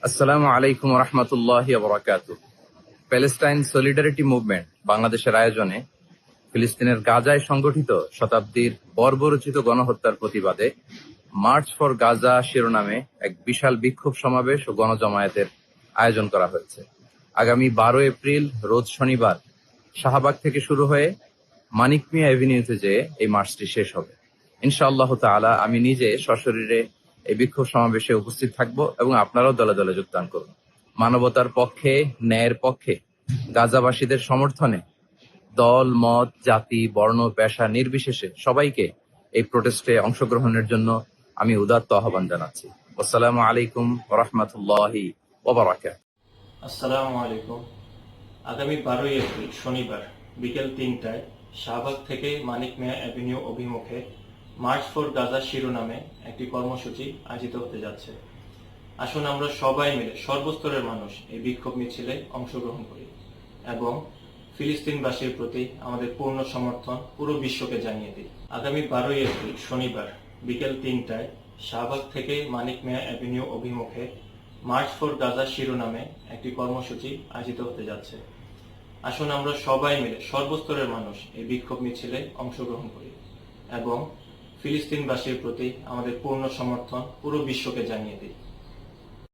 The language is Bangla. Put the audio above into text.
আসসালামু আলাইকুম রহমতুল্লাহি ওয়া প্যালেস্টাইন সলিডারিটি মুভমেন্ট বাংলাদেশের আয়োজনে ফিলিস্তিনের গাজায় সংগঠিত শতাব্দীর বর্বরোচিত গণহত্যার প্রতিবাদে মার্চ ফর গাজা শিরোনামে এক বিশাল বিক্ষোভ সমাবেশ ও গণজমায়েতের আয়োজন করা হয়েছে। আগামী 12 এপ্রিল রোজ শনিবার শাহবাগ থেকে শুরু হয়ে মানিক মিয়া এভিনিউতে যেয়ে এই মার্চটি শেষ হবে। ইনশাআল্লাহ তাআলা আমি নিজে সশরীরে এই বিক্ষোভ সমাবেশে উপস্থিত থাকব এবং আপনারাও দলে দলে যোগদান করুন। মানবতার পক্ষে, ন্যায়ের পক্ষে, গাজাবাসীদের সমর্থনে দল, মত, জাতি, বর্ণ, পেশা নির্বিশেষে সবাইকে এই প্রোটেস্টে অংশগ্রহণের জন্য আমি উদাত্ত আহ্বান জানাচ্ছি। আসসালামু আলাইকুম ওয়া রাহমাতুল্লাহি ওয়া বারাকাতুহু। আসসালামু আলাইকুম। আগামী 12 এপ্রিল শনিবার বিকেল 3টায় শাহবাগ থেকে মানিক মিয়া অ্যাভিনিউ অভিমুখে মার্চ ফর গাজা শিরোনামে একটি কর্মসূচি আয়োজিত হতে যাচ্ছে। আসুন আমরা সবাই মিলে সর্বস্তরের মানুষ এই বিক্ষোভ মিছিলে অংশগ্রহণ করি এবং ফিলিস্তিনবাসীর প্রতি আমাদের পূর্ণ সমর্থন পুরো বিশ্বকে জানিয়ে দিই। আগামী 12 এপ্রিল শনিবার বিকেল 3টায় শাহবাগ থেকে মানিক মিয়া অ্যাভিনিউ অভিমুখে মার্চ ফর গাজা শিরোনামে একটি কর্মসূচি আয়োজিত হতে যাচ্ছে। আসুন আমরা সবাই মিলে সর্বস্তরের মানুষ এই বিক্ষোভ মিছিলে অংশগ্রহণ করি এবং ফিলিস্তিনবাসীর প্রতি আমাদের পূর্ণ সমর্থন পুরো বিশ্বকে জানিয়ে দিই।